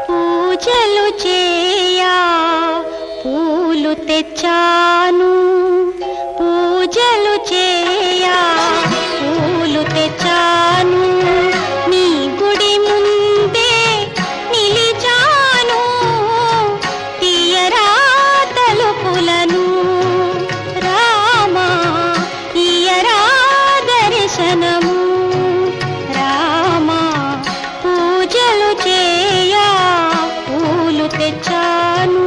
పూజలు చేయా పూలు తెచ్చాను, పూజలు చేయా పూలు తెచ్చాను, నీ గుడి ముందే నిలిచాను, తీయరా తలుపులను రామా, తీయరా దర్శనము రామా, పూజలు చేయా పూలు తెచ్చాను.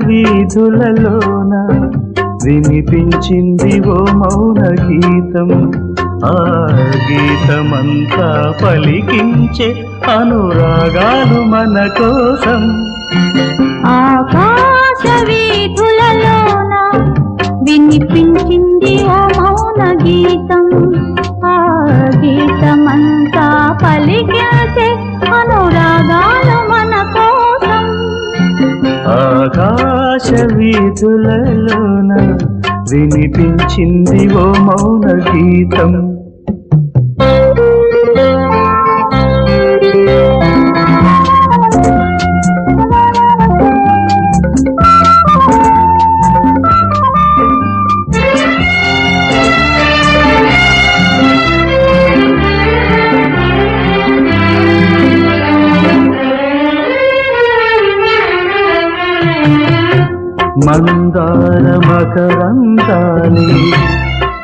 వీధులలోన వినిపించింది ఓ మౌన గీతం, ఆ గీతమంతా పలికించే అనురాగాలు మన కోసం. ఆకాశ వీధులలోన వినిపించింది ఓ మౌన గీతం, ఆ గీతమంతా పలికించే అనురాగాలు మన కోసం. ఆకాశ వీధులలోన వినిపించింది ఓ మౌన గీతం. మందార మకరందాలే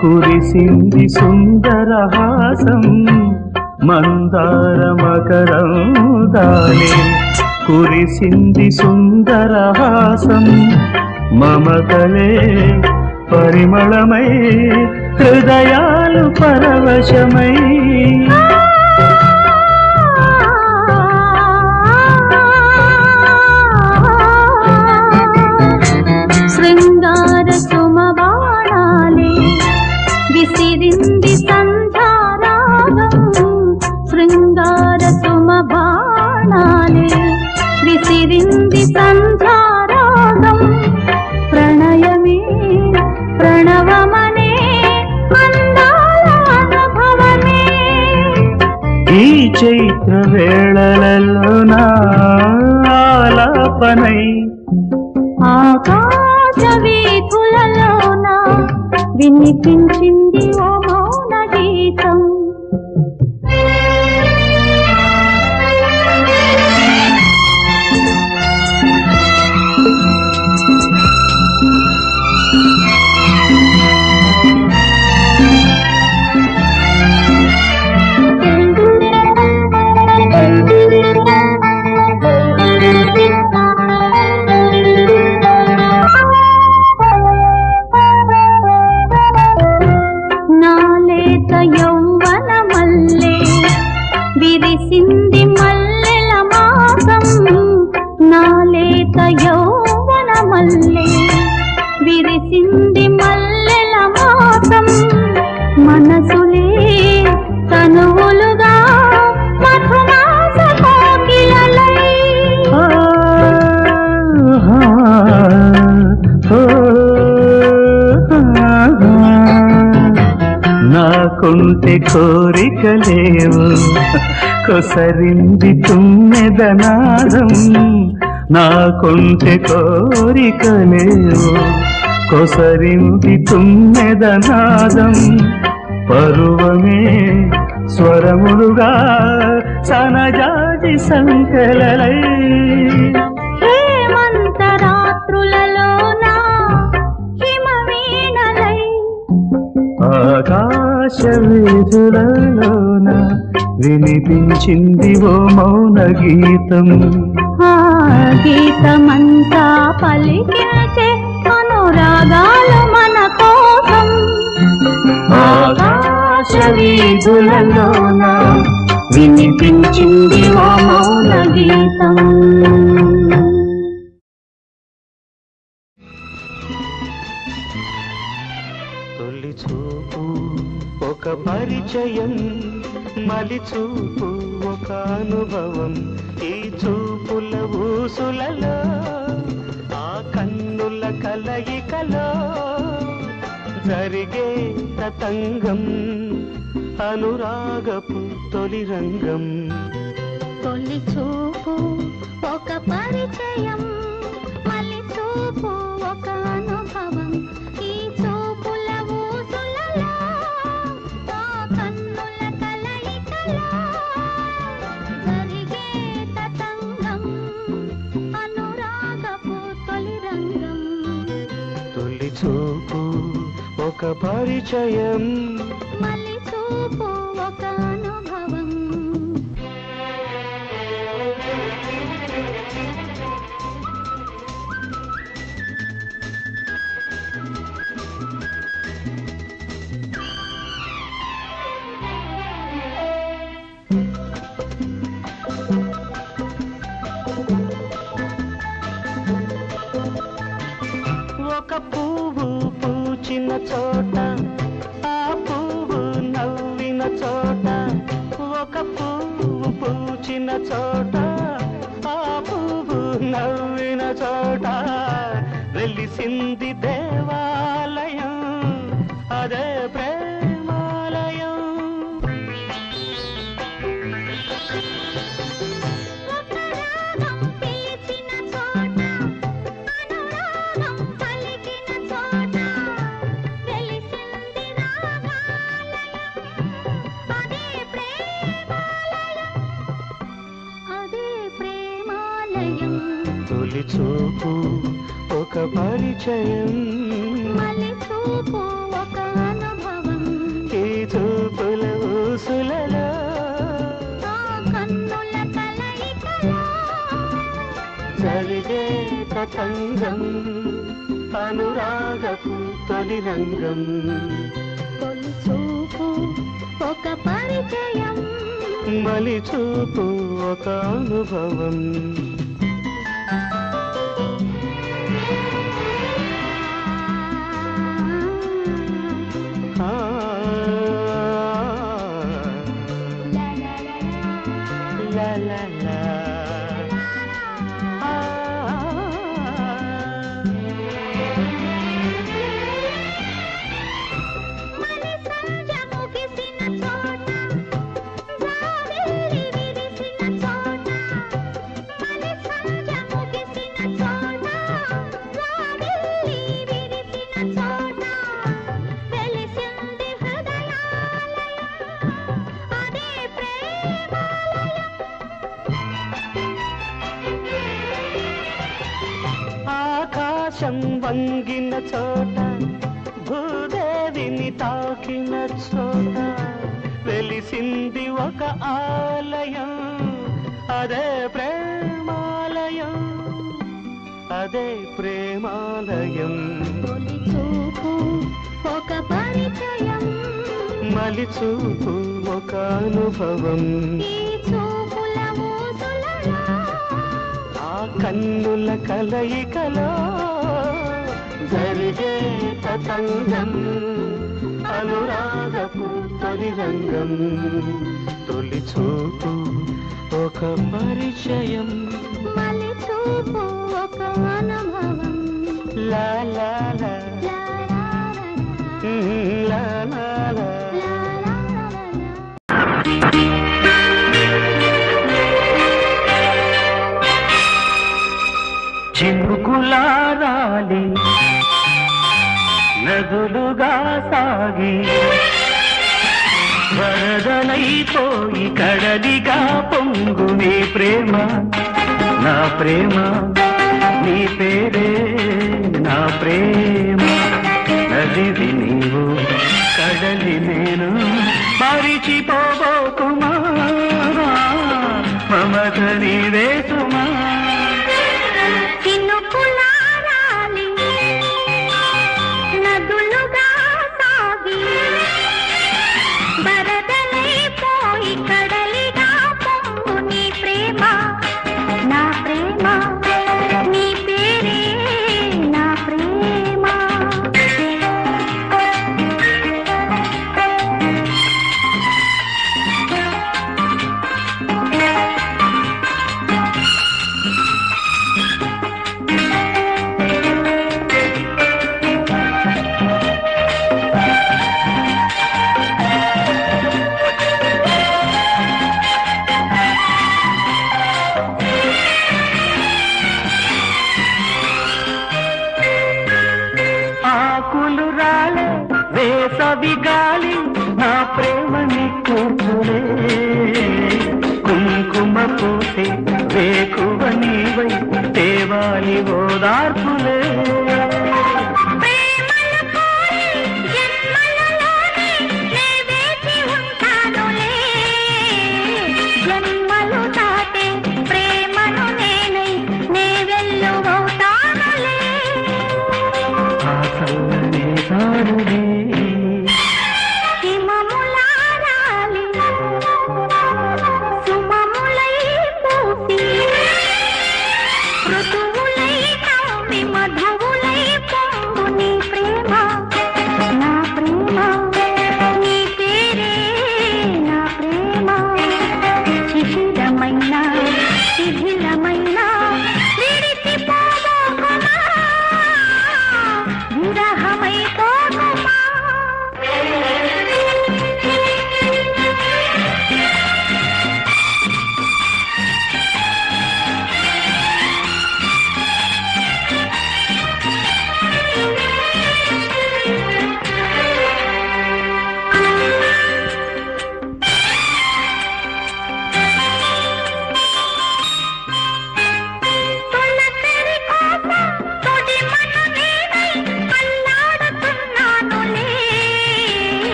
కురిసింది సుందరహాసం మందార మకరందాలే కురిసింది సుందరహాసం మమతలే పరిమళమై హృదయాలు పరవశమై శృంగార సుమబాణాలే విసిరింది సంధ్యారాగం శృంగార సుమబాణాలే విసిరింది సంధ్యారాగం ప్రణయమే ప్రణవమనే అందాల అనుభవమే ఈ చైత్ర వేళలలో నా ఆలాపనై ఆకాశ వీధులలోన వినిపించింది ఓ మౌన గీతం విరిసింది మల్లెల మాసం నాలేత యౌవన మల్లె విరిసింది మల్లెల మాసం మనసులే తనువులుగా మధుమాస కోకిలలై నాకుంటే కోరికలేవు కొసరింది తుమ్మెదనాదం నాకుంటే కోరికలేవు కొసరింది తుమ్మెదనాదం పరువమే స్వరములుగా సనజాజి సంకలలై హేమంతరాత్రులలోన హిమవీణలై ఆకాశ వీధులలోన వినిపించింది ఓ మౌన గీతం ఆ గీతమంతా పలికించే అనురాగాలు మన కోసం ఆకాశ వీధులలోన వినిపించింది ఓ మౌన గీతం తొలి చూపు ఒక పరిచయం మలి చూపు ఒక అనుభవం ఈ చూపుల ఊసులలో ఆ కన్నుల కలయికలో జరిగే తతంగం అనురాగపు తొలి రంగం తొలి చూపు ఒక పరిచయం మలి చూపు ఒక అనుభవం ఈ చూపుల ఊసులలో ఆ కన్నుల కలయికలో జరిగే తతంగం అనురాగపు తొలి రంగం తొలి చూపు ఒక పరిచయం మలి చూపు ఒక అనుభవం ఒక పువ్వు పూచిన చోట ఆ పువ్వు నవ్విన చోట ఒక పువ్వు పూచిన చోట ఆ పువ్వు నవ్విన చోట వెలిసింది దేవాలయం అదే ప్రేమాలయం తొలి చూపు ఒక ఒక పరిచయం మలి చూపు ఒక అనుభవం ఈ చూపుల ఊసులలో ఆ కన్నుల కలయికలో జరిగే తతంగం అనురాగపు తొలి రంగం తొలి చూపు ఒక పరిచయం మలి చూపు ఒక అనుభవం La la la మలి సంధ్య ముగిసిన చోట జాబిల్లి విరిసిన చోట మలి సంధ్య ముగిసిన చోట జాబిల్లి విరిసిన చోట వెలిసింది హృదయాలయం అదే ప్రేమాలయం ఆకాశం వంగిన చోట భూదేవిని తాకిన చోట వెలిసింది ఒక ఆలయం అదే ప్రేమాలయం అదే ప్రేమాలయం తొలి చూపు ఒక పరిచయం మలి చూపు ఒక అనుభవం ఈ చూపుల ఊసులలో ఆ కన్నుల కలయికలో జరిగే తతంగం అనురాగపు తొలి రంగం తొలి చూపు ఒక పరిచయం మలి చూపు ఒక అనుభవం లా లా లా లా లా లా లా లా లా లా లా. చినుకులారాలి నదులుగా సాగి వరదలైపోయి కడలిగా పొంగు నీ ప్రేమ నా ప్రేమ నీ పేరే నా ప్రేమ నదివి నీవు కడలి నేను మరిచిపోబోకుమా మమత నీవే సుమా చినుకులారాలి నదులుగా సాగి వరదలైపోయి కడలిగా పొంగు నీ ప్రేమ నా ప్రేమ నీ పేరే నా ప్రేమ ఆకులు రాలే వేసవి గాలి నా ప్రేమ నీకులే కుంకుమ పూసే వేకువ నీవై దేవాలి ఓదార్పులే ప్రేమల కోరి జన్మలలోనే నే వేచి ఉంటానులే జన్మలు దాటే ప్రేమను నేనై నే వెల్లువవుతానులే ఆ చల్లని దారులే హిమములారాలి సుమములై పూసి ఋతువులై నవ్వి మధువు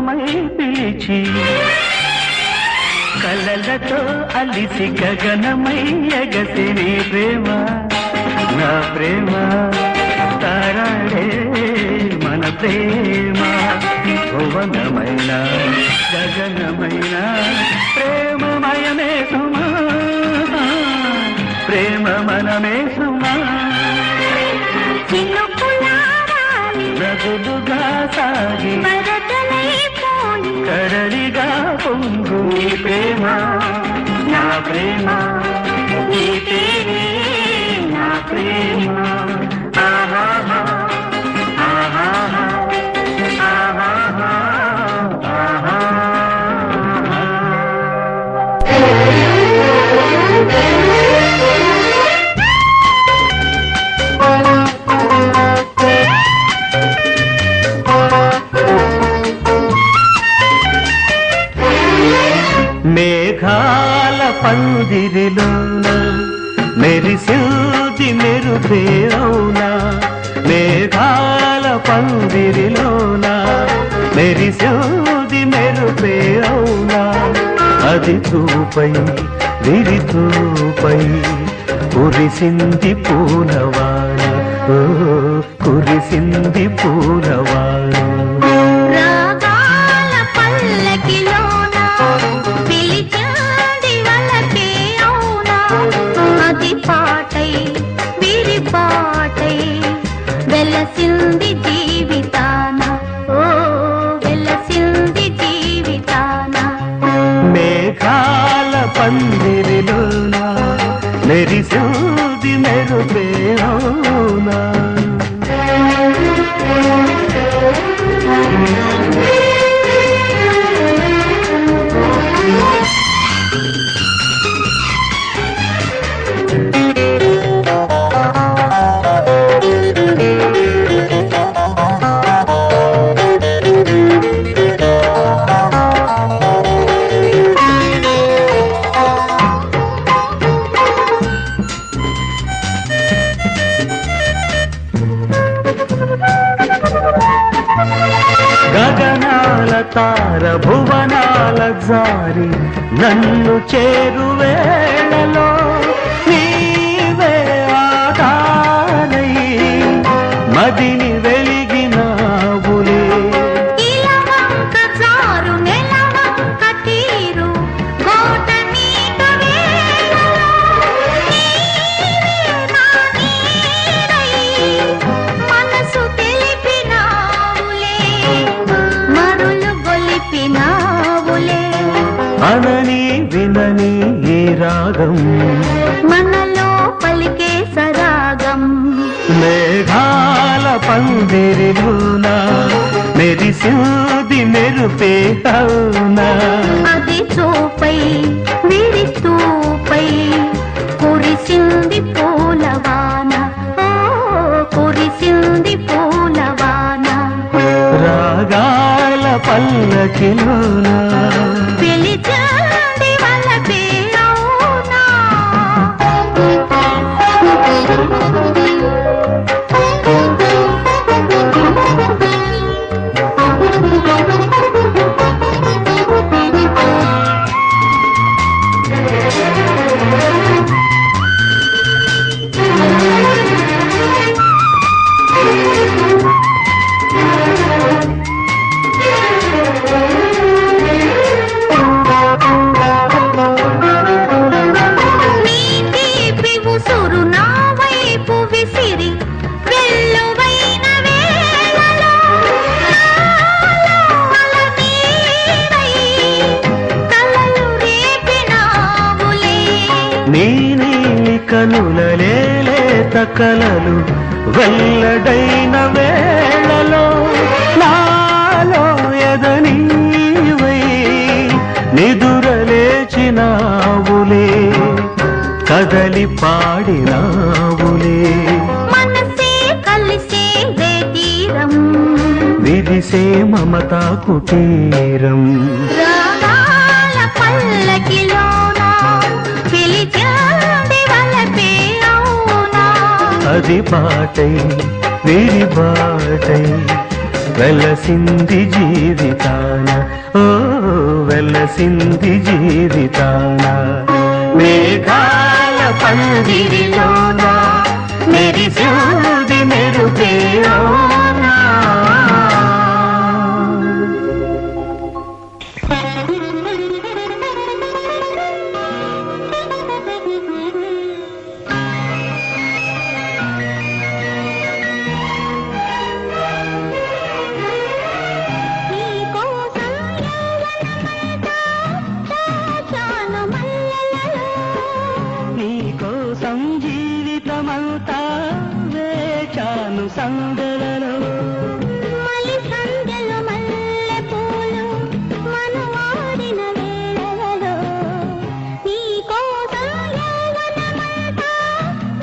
రూపమై పిలిచి కలలతో అలిసి గగనమై ఎగసి నీ ప్రేమ నా ప్రేమ తారాడే మన ప్రేమ భువనమైన గగనమైన ప్రేమమయమే సుమా ప్రేమ మనమే సుమా నదులుగా సాగి కడలిగా పొంగు నీ ప్రేమ నా ప్రేమ నీ పేరే నా ప్రేమ ఆహా ఆహా ఆహా ఆహా మేఘాల పందిరిలోన మెరిసిల్ది మెరుపే అవునా మేఘాల పందిరిలోన మెరిసిల్ది మెరుపే అవునా అది చూపై విరితూపై కురిసింది పూలవాన కురిసింది పూలవాన వెలసింది జీవితాన ఓ వెలసింది జీవితాన మేఘాల పందిరిలోన మెరిసింది మెరుపే అవునా గగనాల తార భువనాల జారి నన్ను చేరువేళలో నీవే ఆటానై మదిని వెలిగినావులే ఇలవంక చారు నెలవంక తీరు గోట నీట వేళలో నీవే నా నీడై మనసు తెలిపినావులే మరులు గొలిపినావులే అనని వినని ఈ రాగం మనలో పలికే సరాగం మేఘాల పందిరిలోన మెరిసింది మెరుపే అవునా అది చూపై విరితూపై కురిసింది పూలవాన ఓ కురిసింది పూలవాన రాగాల పల్లకిలోన పిలిచింది వలపే అవునా నీ నీలి కనులలేత కలలు వెల్లడైన వేళలో నాలో ఎదనీవై నిదురలేచినావులే కదలి పాడినావులే మనసే కలిసే తీరం విరిసే మమతా కుటీరం రాగాల పల్లకిలోన పిలిచింది వలపే అవునా అది బాటై విరి బాటై వెలసింది జీవితాన ఓ వెలసింది జీవితాన మేఘాల పందిరిలోన మెరిసింది మెరుపేలోనా సందలలో మలి సందెలు మల్లె పూలు మనవాడిన వేళలలో నీ కోసం యవ్వనమంతా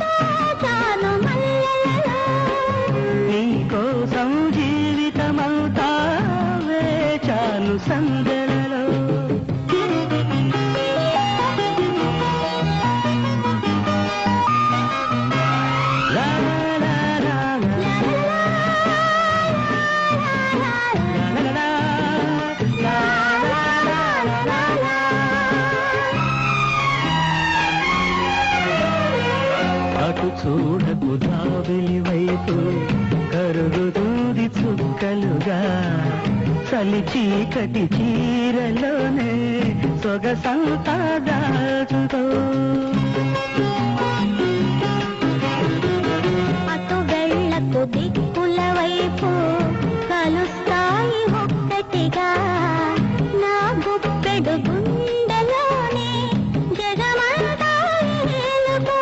దాచాను మల్లెలలో నీ కోసం జీవితమంతా వేచాను సందలలో చూడకు జాబిలి వైపు కరుగుదూది చుక్కలుగా చలి చీకటి చీరలోనే సొగసంతా దాచుతో అటు వెళ్ళకు దిక్కుల వైపు కలుస్తాయి ఒక్కటిగా నా గుప్పెడు గుండెలోనే జగమంతా ఏలుకో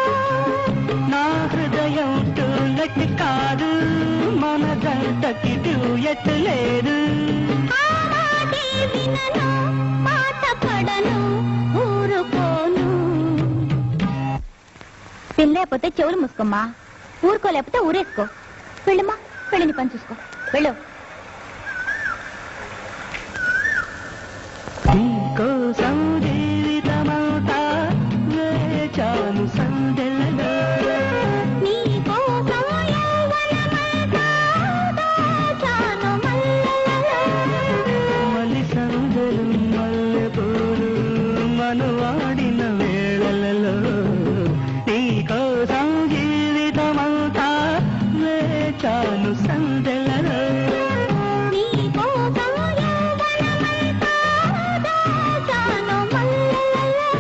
నా హృదయం టూలెట్ కాదు మన జంటకి డ్యూయెట్ లేదు ఆ మాటే వినను మాట పడను ఊరుకోను తినలేకపోతే చెవులు మూసుకోమ్మా ఊరుకోలేకపోతే ఊరేసుకో వెళ్ళమ్మా వెళ్ళని పని చూసుకో వెళ్ళు నీకోసం జీవితమంతా వేచాను సందెలలో నీ కోసం యవ్వనమంతా దాచాను మల్లెలలో మలి సందెలు మల్లె పూలు మనువాడిన వేళలలో నీకోసం జీవితమంతా వేచాను సందెలలో నీ కోసం యవ్వనమంతా దాచాను మల్లెలలో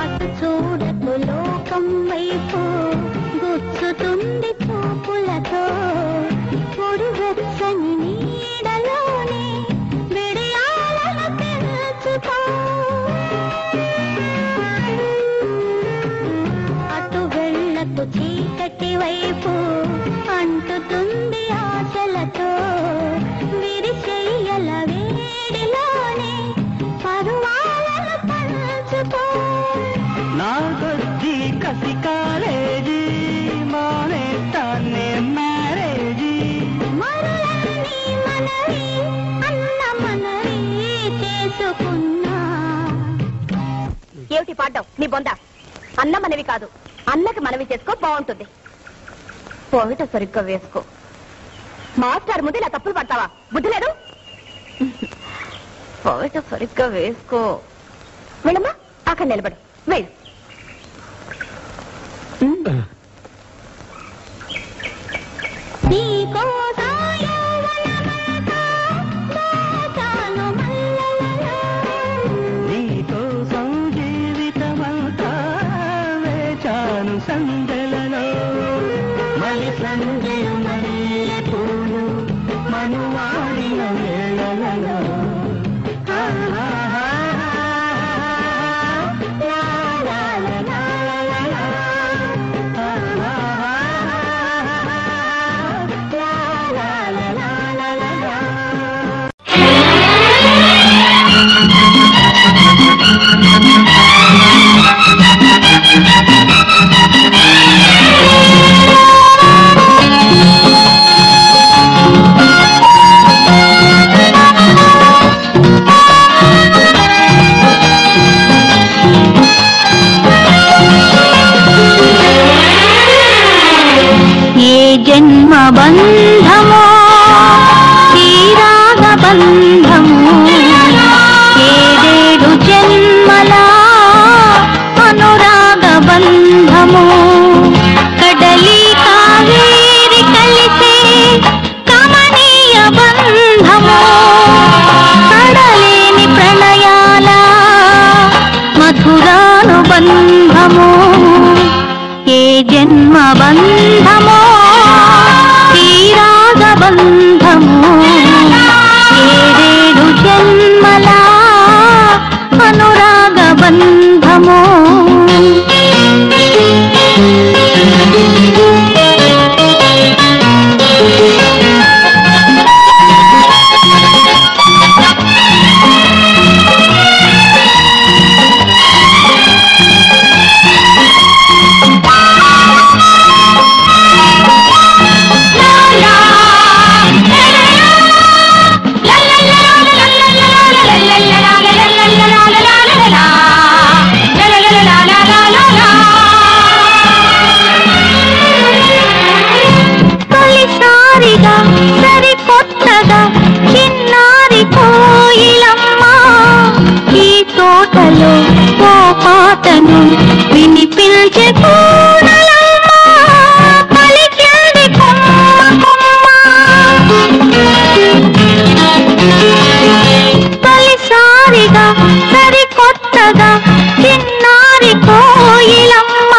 అటు చూడకు లోకం వైపు గుచ్చుతుంది చూపులతో పొడి వెచ్చని నీడలోనే విడియాలను తెలుసుకో అటు వెళ్ళకు చీకటి వైపు అంటుతుంది ఆశలతో విరిచెయ్యల వేడిలోనే పరువాలను పంచుకో నా కొద్ది కసి కాలేజీ మానేస్తానే మ్యారేజీ మరులన్నీ మనవి అన్న మనవి చేసుకున్నా ఏమిటి పాడ్డావు నీ బొంద అన్న మనవి కాదు అన్నకి మనవి చేసుకో బాగుంటుంది పోయిట సరిగ్గా వేసుకో మాస్టర్ ముందు ఇలా తప్పులు పడతావా బుద్ధి లేదు పోయిట సరిగ్గా వేసుకో వెళ్ళమ్మా అక్కడ నిలబడు వెళ్ళు నీకోసం యవ్వనమంతా దాచాను మల్లెలలో నీకోసం జీవితమంతా వేచాను సందెలలో మలి సందెలు మల్లె పూలు మనువాడిన వేళలలో పాటను వినిపించే పూనలమ్మ పలికింది కొమ్మ కొమ్మ. తొలిసారిగా సరికొత్తగా చిన్నారి కోయిలమ్మ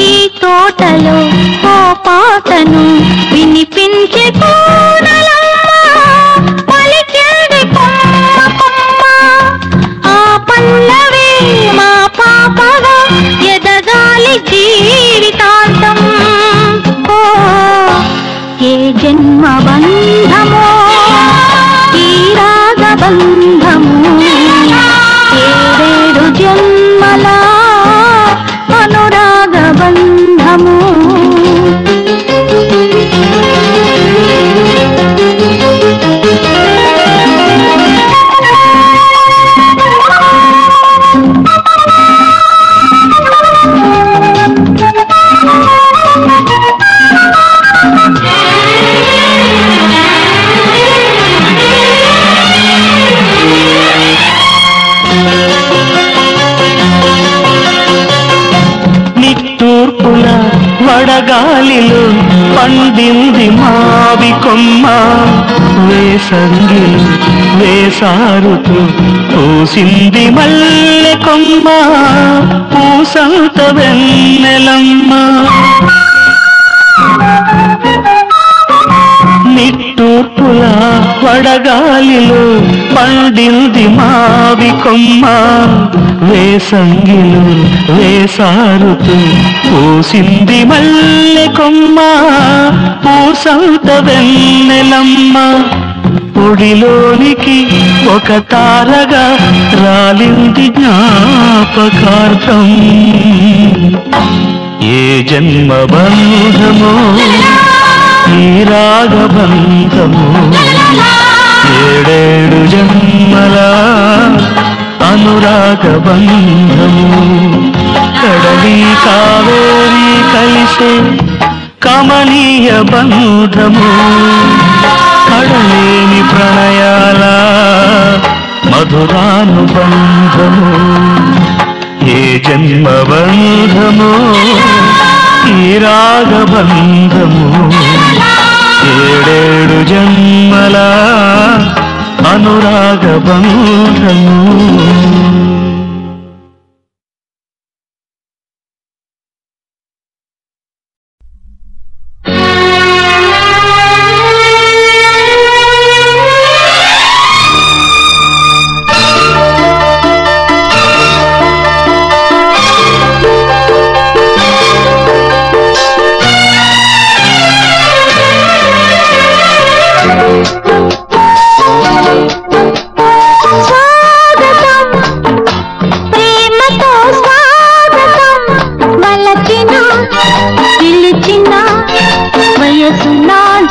ఈ తోటలో ఓ పాటను వినిపించే పూనలమ్మ పలికింది కొమ్మ కొమ్మ. ఆ పల్లవి మా పాపగా ఎదగాలి జీవితాంతం. ఓ ఏ జన్మ బంధమో ఈ రాగ బంధము ఏడేడు జన్మల అనురాగ బంధము. నిట్టూర్పుల వడగాలిలో పండింది మావి కొమ్మ వేసంగిలు వేసారుతూ పూసింది మల్లె కొమ్మ పూసంత వెన్నెలమ్మ. నిట్టూర్పుల వడగాలిలో పండింది మావి కొమ్మ వేసంగిలు వేసారుతూ పూసింది మల్లె కొమ్మ పూసంత వెన్నెలమ్మ. పొడిలోనికి ఒక తారగా రాలింది జ్ఞాపకార్థం. ఏ జన్మ బంధమో ఈ రాగబంధము ఏడేడు జన్మల అనురాగ బంధము. కడలి కావేరి కలిసే కమనీయ బంధము కడలేని ప్రణయాల మధురానుబంధము. ఏ జన్మ బంధము ఈ రాగబంధము ఏడేడు జన్మల అనురాగ బంధము.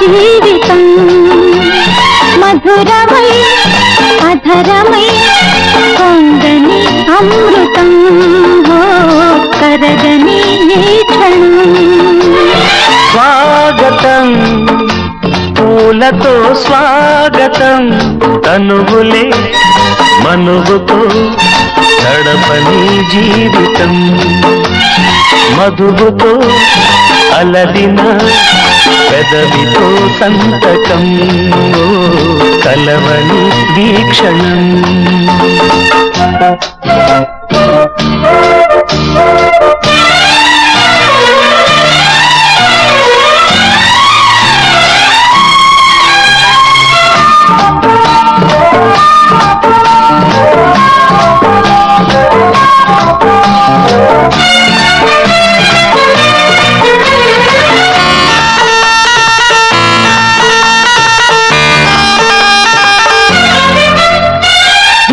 జీవితం మధురమై అధరమై పొంగని అమృతం కరగని క్షణం. స్వాగతం పూలతో స్వాగతం తనువులే మనువుతో నడపని జీవితం మధువుతో అలదిన పెదవితో సంతకం కలవని వీక్షణం.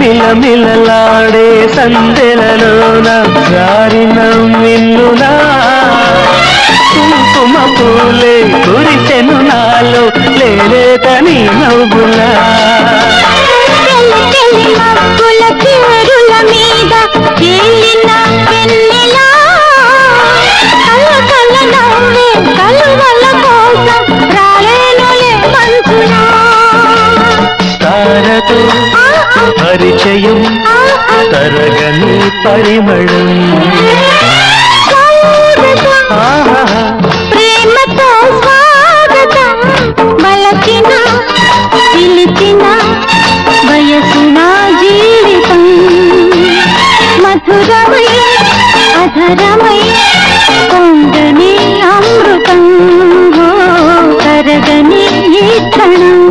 మిలమిలలాడే సందెలలోన జారిన మిన్నులా కుంకుమ పూలే కురిసెను నాలో లేలేతని నవ్వులా. మబ్బుల చివరుల మీద తేలిన వెన్నెలా కళ్ళ నవ్వే కలువల కోసం రాలేనులే మంచులా. తారతో పరిచయం తరగని పరిమళం ప్రేమతో స్వాగతం బలచిన పిలిచిన వయసున జీవితం మధురమై అధరమై పొంగని అమృతం తరగని ఈ క్షణం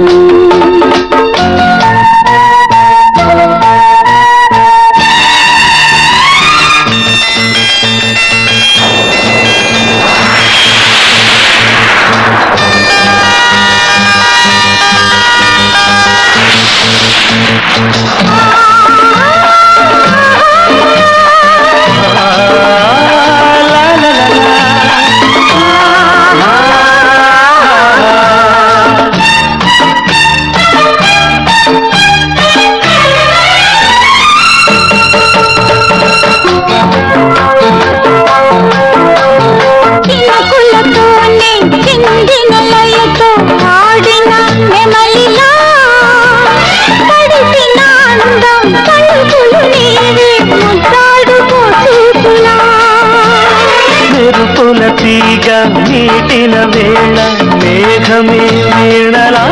నీటిన వేళ మేఘమే వీణలా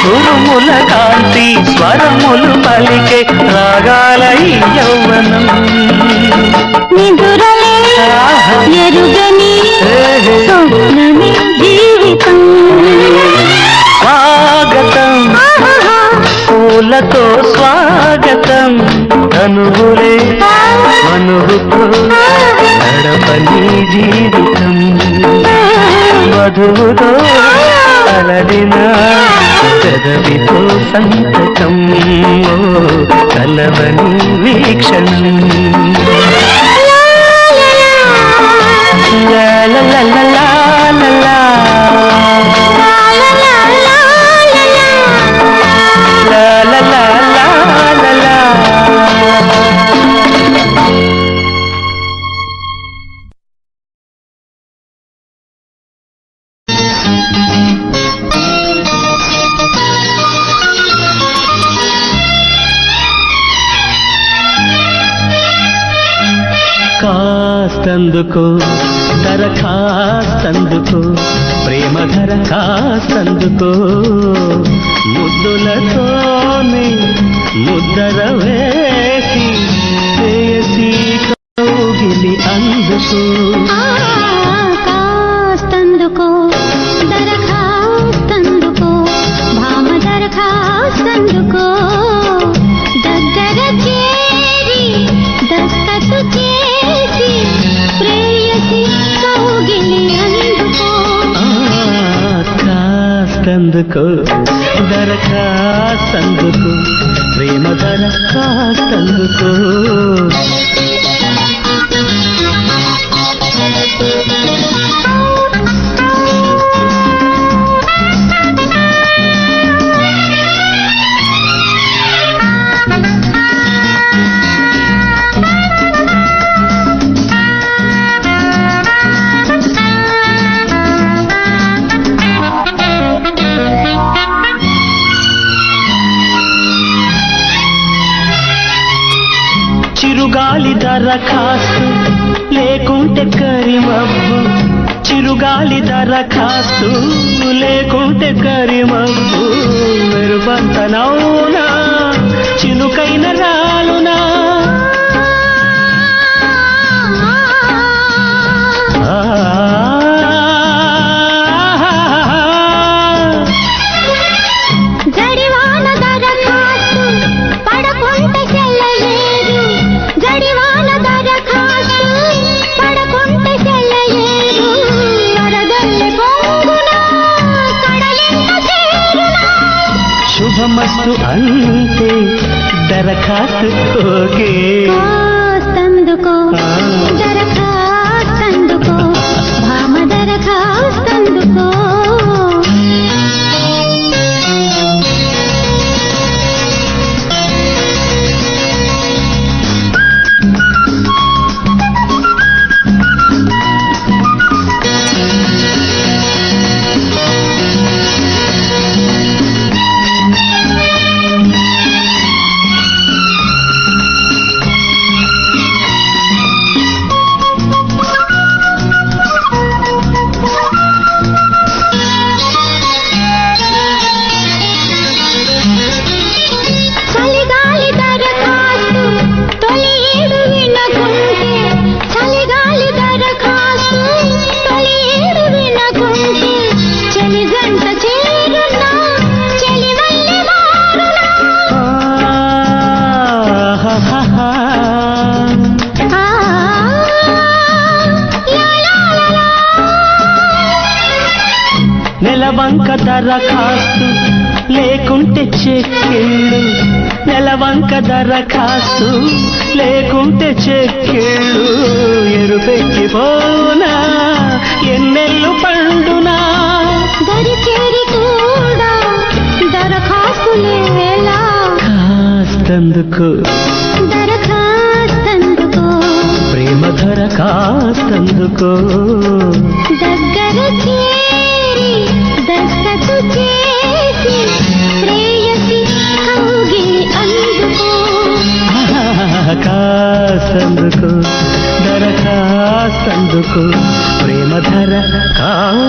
ఉరుముల కాంతి స్వరములు పలికే రాగాల ఈ యౌవనం నిదురలే ఎరుగని స్వప్నమే జీవితం స్వాగతం పూలతో స్వాగతం అనుగులే మనుగుతో నడపని జీవితం వధువుతో అలడిన పెదవితో సంతకం కలవని వీక్షణం లా లా లా లా లా లా కాస్తందుకో దరఖాస్తందుకో ప్రేమ దరఖాస్తందుకో ముద్దులతోనే ముద్దర వేసి చేసి కౌగిలి అందుకో కాస్తందుకో దరఖాస్తందుకో భామ దరఖాస్తందుకో దగ్గర చేరి దస్తు చేసి ప్రేయసి కౌగిలి అందుకో కాస్తందుకో దరఖాస్తందుకో ప్రేమ దరఖాస్తందుకో చిరుగాలి దరఖాస్తు లేకుంటే కరిమబ్బు చిరుగాలి దరఖాస్తు లేకుంటే కరిమబ్బు మెరుబంతనౌనా చినుకైన రాలునా జడివాన దరఖాస్తు పడకుంటే చెల్లలేదు జడివాన దరఖాస్తు పడకుంటే చెల్లలేదు వరదల్లి పొంగునా కడలింత చేరునా శుభమస్తు అంటే దరఖాస్తు ఓకే కాస్తందుకో దరఖాస్తందుకో భామ దరఖాస్తందుకో నెలవంక దరఖాస్తు లేకుంటే చెక్కిళ్ళు నెలవంక దరఖాస్తు లేకుంటే చెక్కిళ్ళు ఎరుపెక్కిపోనా ఎన్నెల్లు పండునా దరిచేరి కూడా దరఖాస్తులేలా కాస్తందుకు దరఖాస్తందుకో ప్రేమ దరఖాస్తందుకో దగ్గర చేరి దస్తు చేసి శ్రేయసి కౌగిలి అందుకో కాస్తందుకు దరఖాస్తందుకు ప్రేమ దరఖాస్తందుకు